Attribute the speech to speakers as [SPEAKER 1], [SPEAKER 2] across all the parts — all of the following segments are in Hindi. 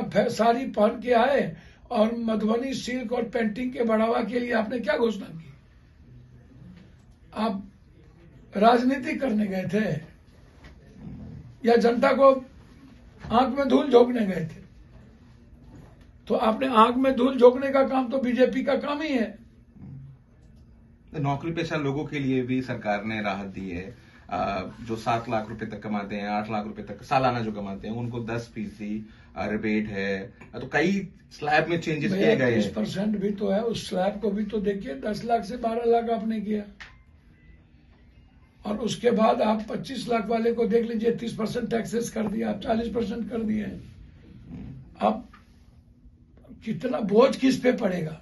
[SPEAKER 1] का साड़ी पहन के आए और मधुबनी सिल्क और पेंटिंग के बढ़ावा के लिए आपने क्या घोषणा की? आप राजनीति करने गए थे या जनता को आंख में धूल झोंकने गए थे? तो आपने आंख में धूल झोंकने का काम तो बीजेपी का काम ही है।
[SPEAKER 2] नौकरी पेशा लोगों के लिए भी सरकार ने राहत दी है। जो 7 लाख रुपए तक कमाते हैं, 8 लाख रुपए तक सालाना जो कमाते हैं, उनको 10% रिबेट है। तो कई स्लैब में चेंजेस किए गए हैं।
[SPEAKER 1] 30% भी तो है, उस स्लैब को भी तो देखिए। 10 लाख से 12 लाख आपने किया, और उसके बाद आप 25 लाख वाले को देख लीजिए, 30% टैक्सेस कर दिया, आप 40% कर दिए। अब कितना बोझ किस पे पड़ेगा?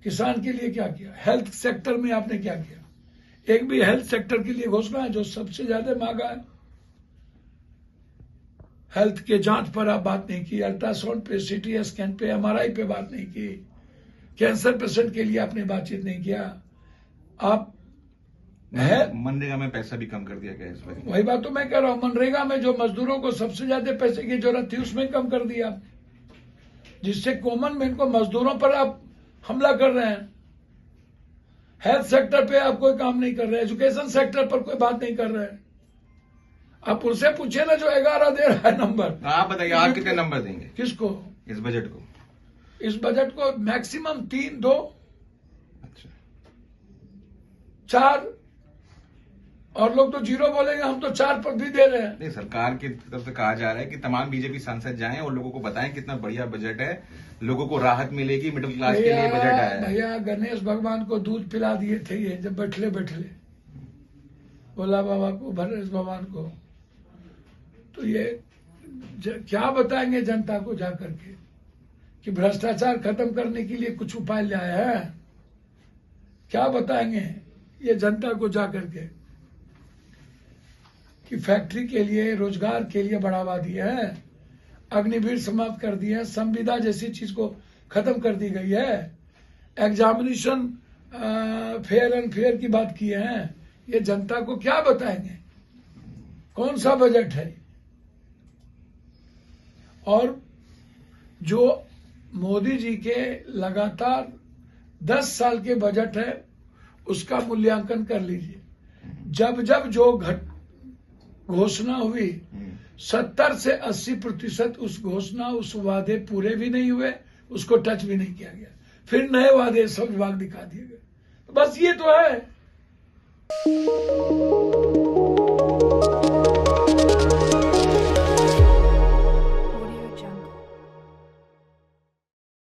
[SPEAKER 1] किसान के लिए क्या किया? हेल्थ सेक्टर में आपने क्या किया? एक भी हेल्थ सेक्टर के लिए घोषणा है, जो सबसे ज्यादा महंगा है। हेल्थ के जांच पर आप बात नहीं की, अल्ट्रासाउंड पे, सीटी स्कैन पे, एमआरआई पे बात नहीं की, कैंसर पेशेंट के लिए आपने बातचीत नहीं किया। आप है
[SPEAKER 2] मनरेगा में पैसा भी कम कर दिया गया इस बार।
[SPEAKER 1] वही बात तो मैं कह रहा हूं, मनरेगा में जो मजदूरों को सबसे ज्यादा पैसे की जरूरत थी उसमें कम कर दिया, जिससे कॉमन मैन को, मजदूरों पर आप हमला कर रहे हैं। हेल्थ सेक्टर पे आप कोई काम नहीं कर रहे, एजुकेशन सेक्टर पर कोई बात नहीं कर रहे। आप उनसे पूछे ना जो 11 दे रहा है नंबर।
[SPEAKER 2] आप बताइए, आप कितने नंबर देंगे?
[SPEAKER 1] किसको?
[SPEAKER 2] इस बजट को।
[SPEAKER 1] इस बजट को मैक्सिमम 3, 2,
[SPEAKER 2] अच्छा
[SPEAKER 1] 4, और लोग तो 0 बोलेंगे, हम तो 4 पर भी दे रहे हैं।
[SPEAKER 2] नहीं, सरकार की तरफ से कहा जा रहा है कि तमाम बीजेपी सांसद जाएं और लोगों को बताएं कितना बढ़िया बजट है, लोगों को राहत मिलेगी, मिडिल क्लास के लिए बजट आया है।
[SPEAKER 1] भैया गणेश भगवान को दूध पिला दिए थे ये, जब बैठले बैठले भोला बाबा को, गणेश भगवान को। तो ये क्या बताएंगे जनता को जाकर के कि भ्रष्टाचार खत्म करने के लिए कुछ उपाय लाया है? क्या बताएंगे ये जनता को जाकर के कि फैक्ट्री के लिए, रोजगार के लिए बढ़ावा दिया है, अग्निवीर समाप्त कर दिया है, संविदा जैसी चीज को खत्म कर दी गई है, एग्जामिनेशन फेयर एंड फेयर की बात की है। ये जनता को क्या बताएंगे? कौन सा बजट है? और जो मोदी जी के लगातार 10 साल के बजट है, उसका मूल्यांकन कर लीजिए। जब जब जो घोषणा हुई, 70 से 80% उस घोषणा, उस वादे पूरे भी नहीं हुए, उसको टच भी नहीं किया गया। फिर नए वादे सब विभाग दिखा दिए गए। बस ये तो है।